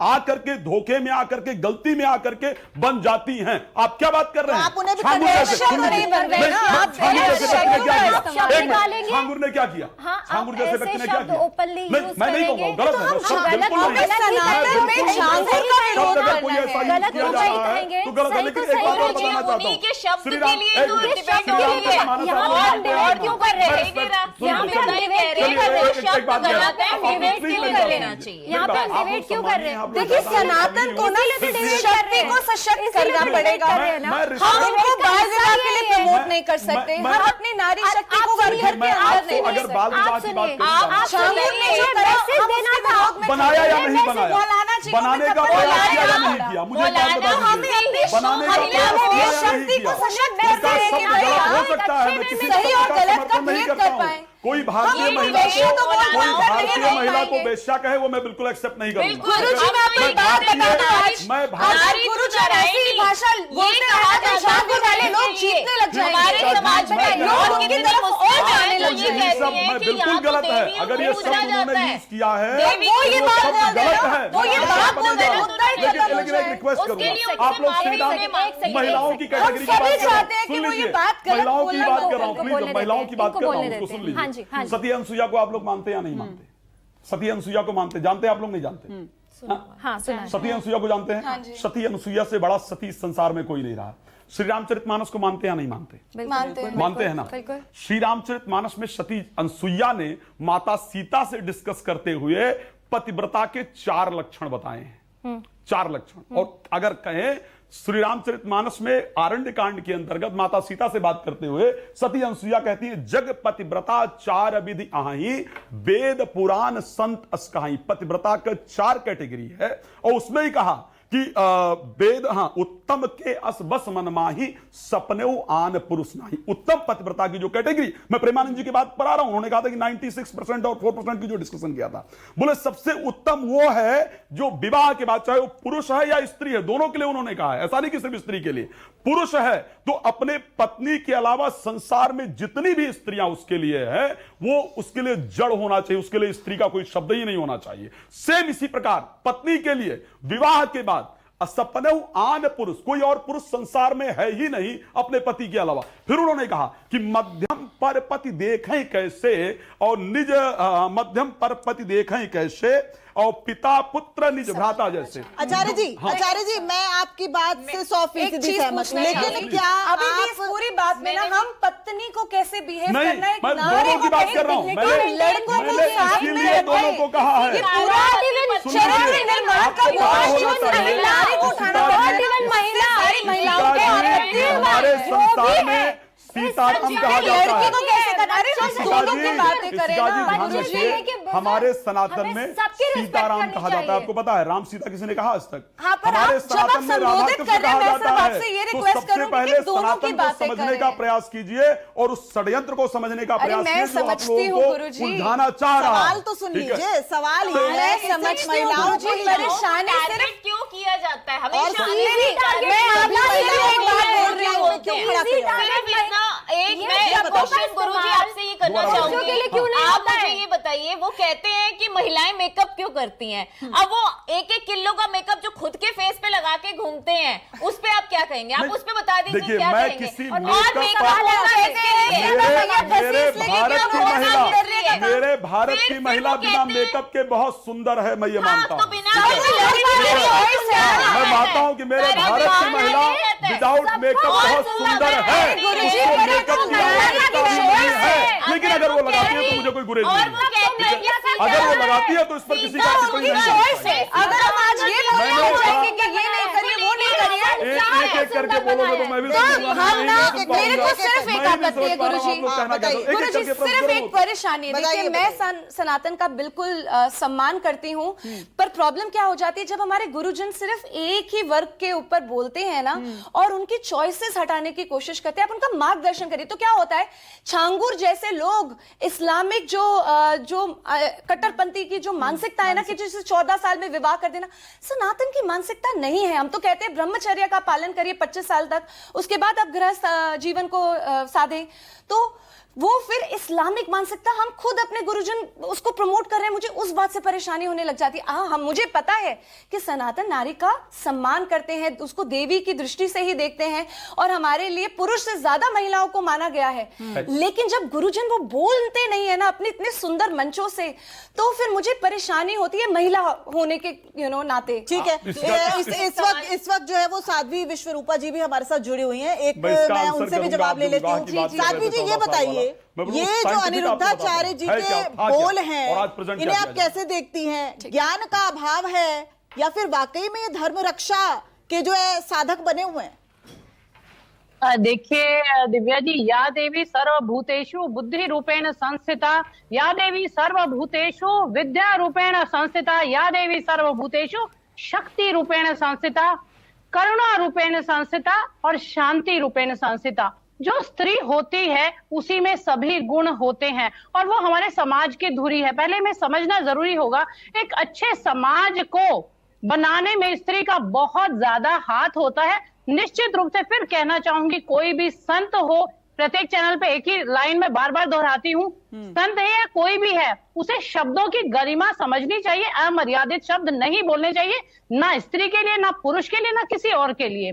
आकर के धोखे में आकर के गलती में आकर के बन जाती हैं। आप क्या बात कर रहे हैं? आप उन्हें भी छांगुर ने क्या किया? छांगुर जैसे व्यक्ति ने क्या किया? मैं नहीं कहूंगा, गलत है। शब्द अगर कोई ऐसा यूज किया जा रहा है तो गलत है। लेकिन एक बात और बताना चाहता हूँ, क्यों कर रहे हैं? देखिए सनातन को ना शक्ति को सशक्त करना पड़ेगा। हम उनको बाल विवाह के लिए प्रमोट नहीं कर सकते, हम अपनी नारी शक्ति को घर घर के अंदर नहीं ले सकते। बाल विवाह की बात करें, बनाया या नहीं बनाया, बनाने का प्रयास किया या नहीं किया, मुझे बात बता दीजिए। बनाने का प्रयास किया या नहीं किया? हो सकता है मैं किसी का समर्थन नहीं करता हूँ। कोई भारतीय महिला को वेश्या कहे वो मैं बिल्कुल एक्सेप्ट नहीं करूंगा। मैं बिल्कुल गलत है। अगर ये शब्द उन्होंने यूज किया है गलत है। लेकिन एक रिक्वेस्ट करूंगा, आप लोग महिलाओं की कैटेगरी की बात कर रहे हैं, महिलाओं की बात कर रहा हूँ, प्लीज महिलाओं की बात कर रहा हूँ, उसको सुन लीजिए। सती अनुसुईया को आप लोग मानते या नहीं मानते? सती अनुसुईया को जानते हैं आप लोग? नहीं जानते? सती अनुसुईया को जानते हैं? सती अनुसुईया से बड़ा सती संसार में कोई नहीं रहा। श्री रामचरितमानस को मानते या नहीं मानते? मानते हैं ना? श्री रामचरितमानस में सती अनुसुईया ने माता सीता से डिस्कस करते हुए पतिव्रता के 4 लक्षण बताए हैं। 4 लक्षण। और अगर कहें श्री रामचरितमानस में आरण्य कांड के अंतर्गत माता सीता से बात करते हुए सती अनुसुईया कहती है, जग पतिव्रता 4 विधि आही, वेद पुराण संत अस्काही। पतिव्रता का 4 कैटेगरी है और उसमें ही कहा कि वेद, उत्तम के अस बस मन माही सपने आन पुरुष नाही। उत्तम पतिव्रता की जो कैटेगरी, मैं प्रेमानंद जी की बात पर आ रहा हूं, उन्होंने कहा था कि 96% और 4% की जो डिस्कशन किया था, बोले सबसे उत्तम वो है जो विवाह के बाद, चाहे वो पुरुष है या स्त्री है, दोनों के लिए उन्होंने कहा है, ऐसा नहीं कि सिर्फ स्त्री के लिए। पुरुष है तो अपने पत्नी के अलावा संसार में जितनी भी स्त्रियां उसके लिए है, वो उसके लिए जड़ होना चाहिए, उसके लिए स्त्री का कोई शब्द ही नहीं होना चाहिए। सेम इसी प्रकार पत्नी के लिए विवाह के बाद सपने आन पुरुष, कोई और पुरुष संसार में है ही नहीं अपने पति के अलावा। फिर उन्होंने कहा कि मध्यम पर पति देखें कैसे, और निज मध्यम पर पति देखें कैसे, और पिता पुत्र निज भ्राता जैसे। आचार्य जी, मैं आपकी बात से 100% सहमत हूं, लेकिन क्या अभी भी आप इस पूरी बात में ना हम पत्नी को कैसे बिहेव नहीं, करना है, मैं दोनों की बात कर रहा हूं, मैंने लड़कों को साथ में इसीलिए दोनों को कहा है। ये पूरा चरित्र निर्माण का नारी को उठाना, सारी महिलाओं के हमारे संसार में सीताराम कहा जाता है। दोनों की बातें करें ना। हमारे सनातन में सीताराम कहा जाता है, आपको पता है? राम सीता किसी ने कहा आज तक? हाँ, पर हमारे जब आप सनातन में राधा संबोधित कृष्ण कर रहे कहा हैं, मैं जाता सब है। आपसे ये तो रिक्वेस्ट सबसे करूंगी पहले कि दोनों की सनातन को बातें समझने करें। का प्रयास कीजिए और उस षड्यंत्र को समझने का प्रयास मैं कीजिए जो आप समझती हूँ लोगों गुरुजी। को उलझाना चाह रहा है। सवाल तो सुन ठीक है? लीजिए, सवाल ये है मैं कि समझती सिर्फ हूँ महिलाओं गुरुजी, की परेशानी टारगेट क्यों किया जाता है और हमेशा? मैं आपसे एक बात बोल रही हूँ, क्यों खड़ा किया? सिर्फ इतना एक मैं क्वेश्चन गुरुजी आपसे ये करना चाहूंगी, आप मुझे ये बताइए, वो कहते हैं कि महिलाएं मेकअप क्यों करती हैं? अब वो 1-1 किलो का मेकअप जो खुद के फेस पे लगा के घूमते हैं, उस पे आप क्या कहेंगे? आप उस पे बता दीजिए देखिए, क्या मैं कहेंगे? किसी और मेकअप मेकअप पर- मेरे मेरे भारत की महिला बिना मेकअप के बहुत सुंदर है, मैं ये मानता तो हूँ। बिना मैं मानता हूँ कि मेरे भारत की महिला विदाउट मेकअप बहुत सुंदर है, उसको मेकअप की आवश्यकता नहीं है। लेकिन अगर वो लगाती है तो मुझे कोई गुरेज नहीं है। अगर वो लगाती है तो इस पर किसी का टिप्पणी नहीं है। अगर हम आज ये बोलेंगे कि ये नहीं करिए, वो नहीं करिए, एक करके बोलोगे तो मैं भी मेरे को सिर्फ एक आपत्ति है गुरुजी, गुरुजी सिर्फ एक परेशानी है। देखिए, मैं सनातन का बिल्कुल सम्मान करती हूँ, पर प्रॉब्लम क्या हो जाती है जब हमारे गुरुजन सिर्फ एक ही वर्ग के ऊपर बोलते हैं ना और उनकी चॉइसेस हटाने की कोशिश करते हैं। आप उनका मार्गदर्शन करिए तो क्या होता है, छांगुर जैसे लोग इस्लामिक जो कट्टरपंथी की जो मानसिकता है ना कि जिसे 14 साल में विवाह कर देना, सनातन की मानसिकता नहीं है। हम तो कहते हैं ब्रह्मचर्य का पालन करिए 25 साल तक, उसके बाद आप गृहस्थ जीवन को साधें। तो वो फिर इस्लामिक मानसिकता हम खुद अपने गुरुजन उसको प्रमोट कर रहे हैं, मुझे उस बात से परेशानी होने लग जाती है। हम मुझे पता है कि सनातन नारी का सम्मान करते हैं, उसको देवी की दृष्टि से ही देखते हैं और हमारे लिए पुरुष से ज्यादा महिलाओं को माना गया है। लेकिन जब गुरुजन वो बोलते नहीं है ना अपने इतने सुंदर मंचों से, तो फिर मुझे परेशानी होती है महिला होने के नाते। ठीक है, इस वक्त जो है वो साध्वी विश्वरूपा जी भी हमारे साथ जुड़ी हुई हैं। एक मैं उनसे भी जवाब ले लेती हूँ। साध्वी जी, ये बताइए, ये जो अनिरुद्धाचार्य जी के बोल हैं, इन्हें आप कैसे देखती हैं? ज्ञान का अभाव है या फिर वाकई में ये धर्म रक्षा के जो है साधक बने हुए हैं? देखिए दिव्या जी, या देवी सर्वभूतेषु बुद्धि रूपेण संस्थिता, या देवी सर्वभूतेषु विद्या रूपेण संस्थिता, या देवी सर्वभूतेषु शक्ति रूपेण संस्थिता, करुणा रूपेण संस्थिता और शांति रूपेण संस्थिता। जो स्त्री होती है उसी में सभी गुण होते हैं और वो हमारे समाज की धुरी है। पहले हमें समझना जरूरी होगा, एक अच्छे समाज को बनाने में स्त्री का बहुत ज्यादा हाथ होता है। निश्चित रूप से फिर कहना चाहूंगी, कोई भी संत हो, प्रत्येक चैनल पे एक ही लाइन में बार बार दोहराती हूँ, संत है या कोई भी है, उसे शब्दों की गरिमा समझनी चाहिए। अमर्यादित शब्द नहीं बोलने चाहिए, ना स्त्री के लिए, ना पुरुष के लिए, ना किसी और के लिए।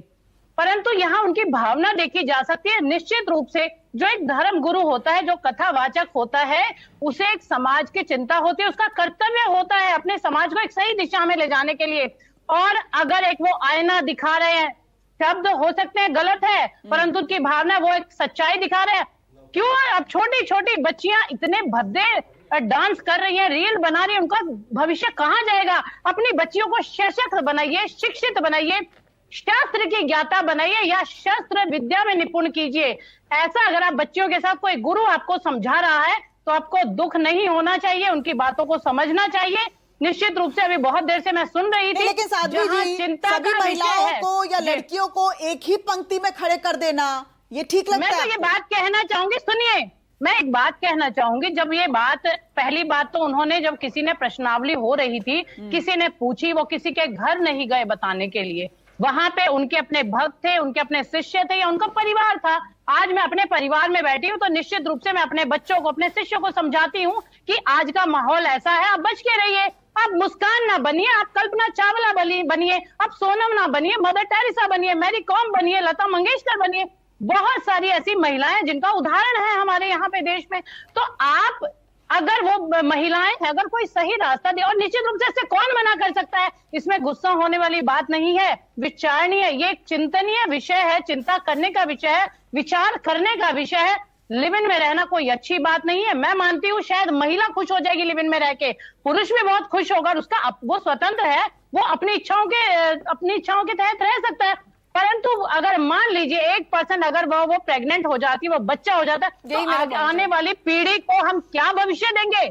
परंतु यहाँ उनकी भावना देखी जा सकती है। निश्चित रूप से जो एक धर्म गुरु होता है, जो कथावाचक होता है, उसे एक समाज की चिंता होती है, उसका कर्तव्य होता है अपने समाज को एक सही दिशा में ले जाने के लिए। और अगर एक वो आईना दिखा रहे हैं, शब्द हो सकते हैं गलत है, परंतु उनकी भावना वो एक सच्चाई दिखा रहे हैं। क्यों अब छोटी छोटी बच्चियां इतने भद्दे डांस कर रही हैं, रील बना रही है, उनका भविष्य कहाँ जाएगा? अपनी बच्चियों को सशक्त बनाइए, शिक्षित बनाइए, शास्त्र की ज्ञाता बनाइए या शस्त्र विद्या में निपुण कीजिए। ऐसा अगर आप बच्चियों के साथ कोई गुरु आपको समझा रहा है तो आपको दुख नहीं होना चाहिए, उनकी बातों को समझना चाहिए। निश्चित रूप से अभी बहुत देर से मैं सुन रही थी, लेकिन साध्वी जहां जी, चिंता सभी का विषय महिलाओं है। को या जी। लड़कियों को एक ही पंक्ति में खड़े कर देना ये ठीक लगता मैं है तो ये आपको? बात कहना चाहूंगी, सुनिए, मैं एक बात कहना चाहूंगी। जब ये बात, पहली बात तो उन्होंने, जब किसी ने प्रश्नावली हो रही थी, किसी ने पूछी, वो किसी के घर नहीं गए बताने के लिए, वहां पे उनके अपने भक्त थे, उनके अपने शिष्य थे या उनका परिवार था। आज मैं अपने परिवार में बैठी हूँ तो निश्चित रूप से मैं अपने बच्चों को, अपने शिष्यों को समझाती हूँ कि आज का माहौल ऐसा है, आप बच के रहिए, आप मुस्कान ना बनिए, आप कल्पना चावला बनिए, आप सोनम ना बनिए, मदर टेरेसा बनिए, मैरी कॉम बनिए, लता मंगेशकर बनिए। बहुत सारी ऐसी महिलाएं जिनका उदाहरण है हमारे यहाँ पे देश में। तो आप, अगर वो महिलाएं हैं, अगर कोई सही रास्ता दे, और निश्चित रूप से इससे कौन मना कर सकता है, इसमें गुस्सा होने वाली बात नहीं है, विचारणीय, ये एक चिंतनीय विषय है, चिंता करने का विषय है, विचार करने का विषय है। लिव इन में रहना कोई अच्छी बात नहीं है। मैं मानती हूँ शायद महिला खुश हो जाएगी लिव इन में रह के, पुरुष भी बहुत खुश होगा, और उसका वो स्वतंत्र है, वो अपनी इच्छाओं के तहत रह सकता है। परंतु अगर मान लीजिए 1% अगर वो प्रेग्नेंट हो जाती है, वो बच्चा हो जाता है, तो आने वाली पीढ़ी को हम क्या भविष्य देंगे,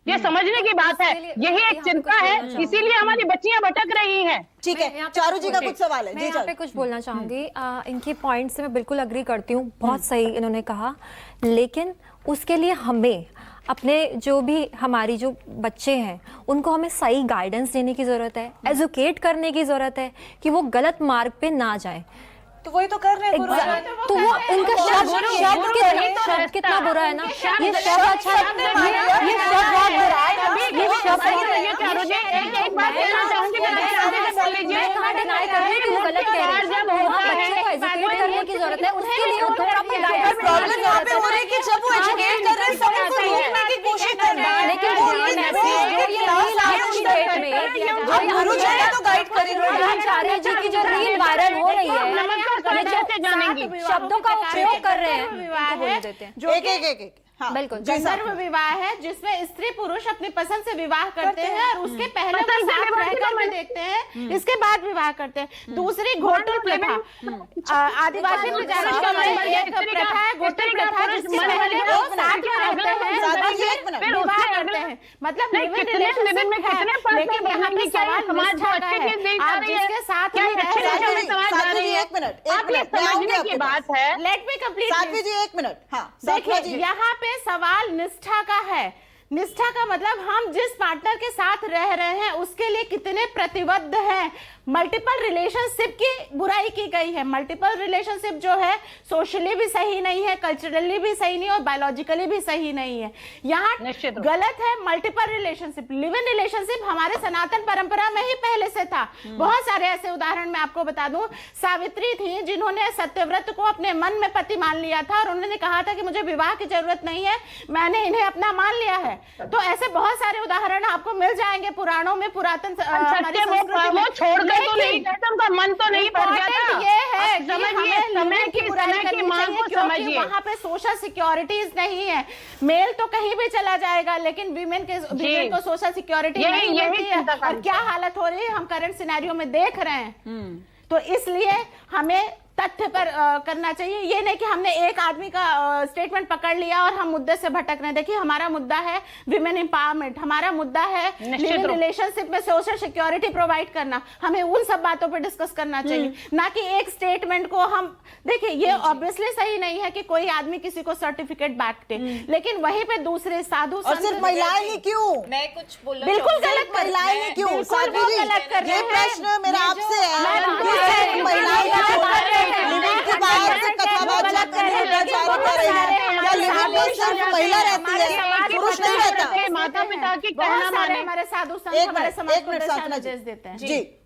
ये समझने की बात है। यही एक चिंता है, इसीलिए हमारी बच्चियां भटक रही हैं। ठीक है, चारू जी का कुछ सवाल है। मैं जी यहाँ पे कुछ बोलना चाहूंगी। इनके पॉइंट से मैं बिल्कुल अग्री करती हूँ, बहुत सही इन्होंने कहा, लेकिन उसके लिए हमें अपने जो भी हमारी जो बच्चे हैं उनको हमें सही गाइडेंस देने की जरूरत है, एजुकेट करने की जरूरत है कि वो गलत मार्ग पे ना जाए। तो वही तो कर रहे हैं तो वो उनका शब्द कितना बुरा है ना, ये शब्द अच्छा है, ये शब्द बहुत बुरा है, ये शब्द एक बात कहना चाहूंगी, मैं कहाँ डिनाई कर रही हूँ कि वो गलत कह रहे हैं। वहाँ बच्चों को एजुकेट करने की जरूरत है, उसके लिए वो थोड़ा अपने गाइडेंस प्रॉब्लम यहाँ पे हो रही है कि जब वो एजुकेट कर रहे हैं सब उनको रोकने की कोशिश कर रहे हैं, लेकिन वो ये गुरु जी ने तो गाइड करी आचार्य जी की जो रील वायरल हो रही है, शब्दों का उपयोग कर रहे हैं, विवाह है जो एक हाँ, बिल्कुल गंधर्व विवाह है, जिसमें स्त्री पुरुष अपनी पसंद से विवाह करते हैं और उसके पहले वो साथ रहकर भी देखते हैं, इसके बाद विवाह करते हैं। दूसरी घोटुल प्रथा, आदिवासी प्रजातियों में एक प्रथा है घोटुल प्रथा, जिसमें पहले वो साथ में रहते हैं, विवाह करते हैं, मतलब लिव इन रिलेशनशिप में है। लेकिन यहाँ पे सवाल निष्ठा का है, आप जिसके साथ में रह रहे हैं, साध्वी जी एक मिनट समझने की बात है। Let me complete. Sadhvi ji एक मिनट, हाँ देखिए यहाँ पे सवाल निष्ठा का है। निष्ठा का मतलब हम जिस पार्टनर के साथ रह रहे हैं उसके लिए कितने प्रतिबद्ध हैं। मल्टीपल रिलेशनशिप की बुराई की गई है। मल्टीपल रिलेशनशिप जो है सोशली भी सही नहीं है, कल्चरली भी सही नहीं और बायोलॉजिकली भी सही नहीं है। यहाँ गलत है multiple relationship. Live in relationship हमारे सनातन परंपरा में ही पहले से था। बहुत सारे ऐसे उदाहरण मैं आपको बता दूं। सावित्री थी जिन्होंने सत्यव्रत को अपने मन में पति मान लिया था और उन्होंने कहा था कि मुझे विवाह की जरूरत नहीं है, मैंने इन्हें अपना मान लिया है। तो ऐसे बहुत सारे उदाहरण आपको मिल जाएंगे पुराणों में, पुरातन तो नहीं कहता, उनका मन तो नहीं भर गया था। ये है कि समझिए, समय की मांग को समझिए। वहाँ पे सोशल सिक्योरिटीज नहीं है। मेल तो कहीं भी चला जाएगा लेकिन वीमेन को सोशल सिक्योरिटी नहीं मिलती है। और क्या हालत हो रही है हम करंट सिनेरियो में देख रहे हैं। तो इसलिए हमें तथ्य पर करना चाहिए। ये नहीं कि हमने एक आदमी का स्टेटमेंट पकड़ लिया और हम मुद्दे से भटक रहे हैं। देखिए हमारा मुद्दा है विमेन एम्पावरमेंट, हमारा मुद्दा है लिव इन रिलेशनशिप में सोशल सिक्योरिटी प्रोवाइड करना। हमें उन सब बातों पर डिस्कस करना चाहिए, ना कि एक स्टेटमेंट को हम देखिए। ये ऑब्वियसली सही नहीं है कि कोई आदमी किसी को सर्टिफिकेट बांटे, लेकिन वहीं पे दूसरे साधु और सिर्फ महिलाएं ही क्यों? मैं कुछ बोलना बिल्कुल गलत महिलाएं ही क्यों? साध्वी जी ये प्रश्न मेरा आपसे है, महिलाएं लिविंग के बाहर से कथावाचक महिला रहती है, पुरुष नहीं रहता। माता पिता की कहना माने हमारे साधु संत हमारे समाज को दिशा निर्देश देते हैं।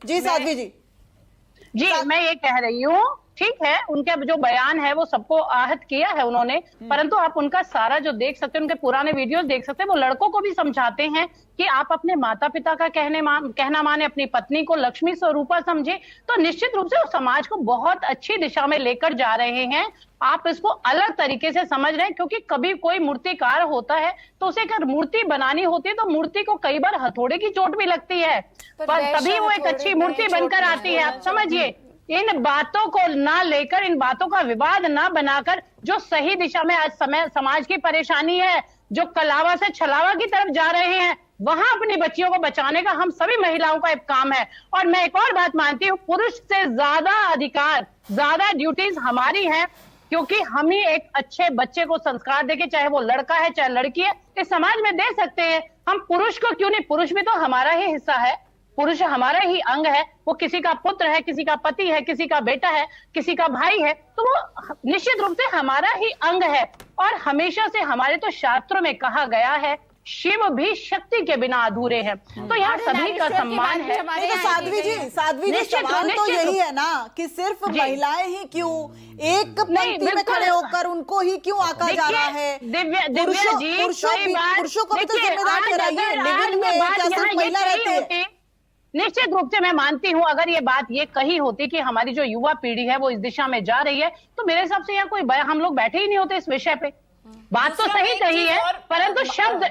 जी साध्वी जी, मैं ये कह रही हूँ, ठीक है उनके जो बयान है वो सबको आहत किया है उन्होंने, परंतु आप उनका सारा जो देख सकते हैं, उनके पुराने वीडियोस देख सकते हैं। वो लड़कों को भी समझाते हैं कि आप अपने माता पिता का कहना माने, अपनी पत्नी को लक्ष्मी स्वरूपा समझे। तो निश्चित रूप से वो समाज को बहुत अच्छी दिशा में लेकर जा रहे हैं। आप इसको अलग तरीके से समझ रहे हैं, क्योंकि कभी कोई मूर्तिकार होता है तो उसे अगर मूर्ति बनानी होती है तो मूर्ति को कई बार हथौड़े की चोट भी लगती है, पर तभी वो एक अच्छी मूर्ति बनकर आती है। आप समझिए, इन बातों को ना लेकर, इन बातों का विवाद ना बनाकर, जो सही दिशा में आज समाज की परेशानी है, जो कलावा से छलावा की तरफ जा रहे हैं, वहां अपनी बच्चियों को बचाने का हम सभी महिलाओं का एक काम है। और मैं एक और बात मानती हूँ, पुरुष से ज्यादा अधिकार, ज्यादा ड्यूटीज हमारी हैं, क्योंकि हम ही एक अच्छे बच्चे को संस्कार देके, चाहे वो लड़का है चाहे लड़की है, इस समाज में दे सकते हैं। हम पुरुष को क्यों नहीं, पुरुष भी तो हमारा ही हिस्सा है, पुरुष हमारा ही अंग है, वो किसी का पुत्र है, किसी का पति है, किसी का बेटा है, किसी का भाई है, तो वो निश्चित रूप से हमारा ही अंग है। और हमेशा से हमारे तो शास्त्रों में कहा गया है, शिव भी शक्ति के बिना अधूरे हैं। तो यहाँ सभी का सम्मान है। तो साध्वी जी सवाल तो यही है ना कि सिर्फ महिलाएं ही क्यों, एक पंक्ति में खड़े होकर उनको ही क्यों आका जा रहा है? पुरुषों को भी तो जिम्मेदार ठहराइए, लिविंग में क्या सिर्फ महिला रहती है? निश्चित रूप से मैं मानती हूँ, अगर ये बात ये कही होती कि हमारी जो युवा पीढ़ी है वो इस दिशा में जा रही है, तो मेरे हिसाब से यहाँ कोई हम लोग बैठे ही नहीं होते इस विषय पे। बात तो सही कही है, परंतु शब्द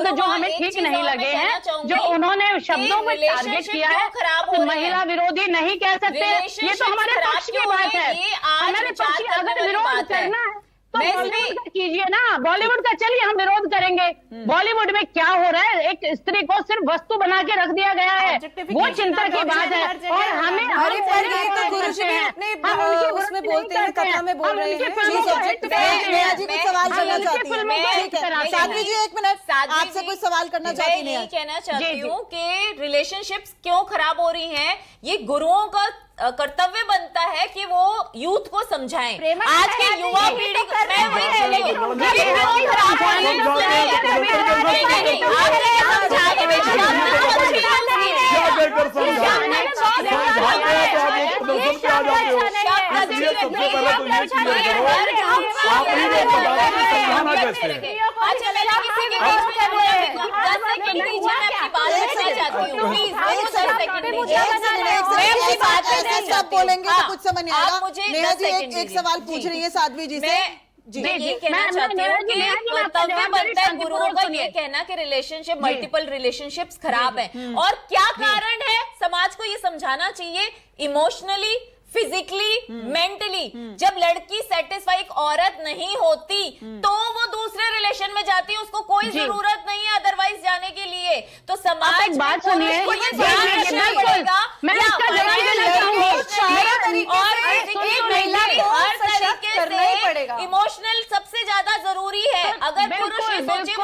जो हमें ठीक नहीं लगे हैं, जो उन्होंने शब्दों में टारगेट किया है, तो महिला विरोधी नहीं कह सकते। ये तो हमारे पक्ष की बात है। हमारे पक्ष की अगर विरोध करना है तो बॉलीवुड का कीजिए ना, बॉलीवुड का चलिए हम विरोध करेंगे। बॉलीवुड में क्या हो रहा है, एक स्त्री को सिर्फ वस्तु बना के रख दिया गया है, वो चिंता की बात है। और हमें उसमें बोलते हैं, कथा में बोल रहे हैं। सवाल करना चाहती हूँ, साध्वी जी 1 मिनट, आपसे कोई सवाल करना चाहती हूँ। यही कहना चाहती हूँ कि रिलेशनशिप्स क्यों खराब हो रही हैं, ये गुरुओं का कर्तव्य बनता है कि वो यूथ को समझाएं। आज के युवा पीढ़ी को सब बोलेंगे तो कुछ समझ नहीं आएगा। नेहा जी एक सवाल पूछ रही है साध्वी जी से। मैं ये कहना चाहती हूँ कि कर्तव्य बनता है गुरुओं का ये कहना कि रिलेशनशिप, मल्टीपल रिलेशनशिप्स खराब है, और क्या कारण है समाज को ये समझाना चाहिए। इमोशनली, फिजिकली, मेंटली जब लड़की सेटिस्फाई, एक औरत नहीं होती तो वो दूसरे रिलेशन में जाती है, उसको कोई जरूरत नहीं है अदरवाइज जाने के लिए। तो समाज एक बात सुनिए, इमोशनल सबसे ज्यादा जरूरी है। अगर पुरुष ये सोचे वो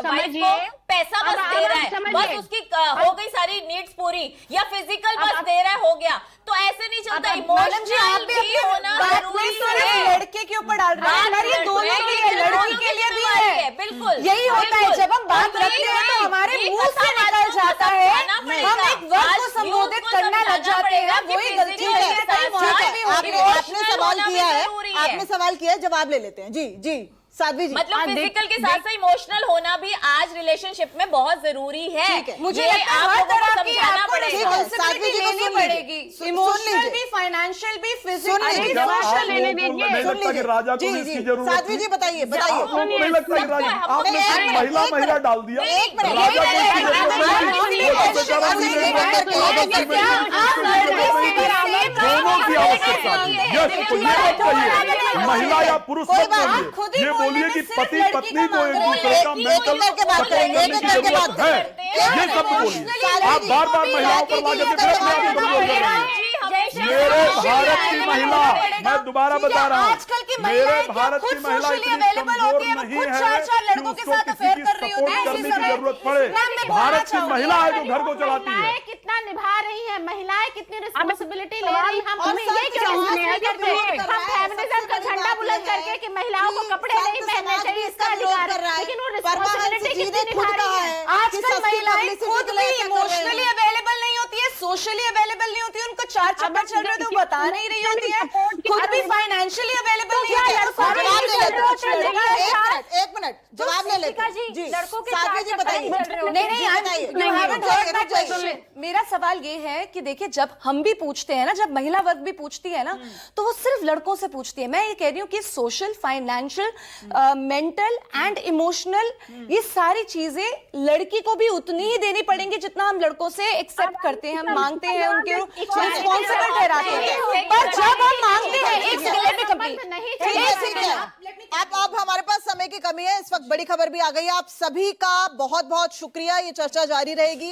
वाइफ को पैसा बस दे रहा है, बस उसकी हो गई सारी नीड्स पूरी, या फिजिकल बस दे रहा है, हो गया, तो ऐसे नहीं चलता। इमोशनल भी होना जरूरी है। लड़के के ऊपर डाल रहे हैं, ये दोनों के लिए, लड़की के लिए भी है। बिल्कुल यही होता है, जब हम बात रखते हैं तो हमारे मुंह से निकल जाता है, हम एक वर्ग को संबोधित करना लग जाते हैं, वही गलती है। आपने सवाल किया है, आपने सवाल किया है, जवाब ले लेते हैं। जी साध्वी जी, मतलब फिजिकल के साथ साथ इमोशनल होना भी आज रिलेशनशिप में बहुत जरूरी है। मुझे आप लोगों को समझाना पड़ेगा, साध्वी जी को सुन पड़ेगी, इमोशनल भी, फाइनेंशियल भी, फिजिकल भी। राजा को इसकी जरूरत। साध्वी जी बताइए। आपको नहीं लगता कि राजा आपने महिला डाल दिया? दोनों की आवश्यकता है, महिला या पुरुष, ये बोलिए कि पति पत्नी को एक दूसरे का मेंटल जरूरत है, ये सब बोलिए। आप बार बार महिलाओं पर मेरे भारत की महिला, मैं दोबारा बता रहा हूँ, मेरे भारत की महिला इतनी कमजोर नहीं है कि उसको किसी की सपोर्ट करने की जरूरत पड़े। भारत की महिला है जो घर को चलाती है। कितना निभा रही है महिलाएं, कितनी रिस्पॉन्सिबिलिटी ले रही है। हम ये क्यों हम फेमिनिज्म का झंडा बुलंद करके कि महिलाओं को कपड़े नहीं पहनने चाहिए, इसका अधिकार है, लेकिन वो रिस्पॉन्सिबिलिटी कितनी निभा रही है। आजकल महिलाएं खुद भी इमोशनली अवेलेबल नहीं होती है, सोशली अवेलेबल नहीं होती है, उनको 4 चक्कर चल रहे तो बता नहीं रही होती है, खुद भी फाइनेंशियली अवेलेबल नहीं होती है। एक मिनट जवाब ले लेते हैं। लड़कों के साथ जी बताइए। नहीं, मेरा सवाल ये है कि देखिए, जब हम भी पूछते हैं ना, जब महिला वर्ग भी पूछती है ना, तो वो सिर्फ लड़कों से पूछती है। मैं ये कह रही हूँ कि social, financial, mental and emotional, ये सारी चीजें लड़की को भी उतनी ही देनी पड़ेंगी जितना हम लड़कों से एक्सेप्ट करते हैं, हम मांगते हैं, उनके रिस्पॉन्सिबल ठहराते हैं। पर जब हम मांगते हैं, एक सेकंड में कंप्लीट, अब हमारे पास समय की कमी कमी है। इस वक्त बड़ी खबर भी आ गई है। आप सभी का बहुत बहुत शुक्रिया। ये चर्चा जारी रहेगी।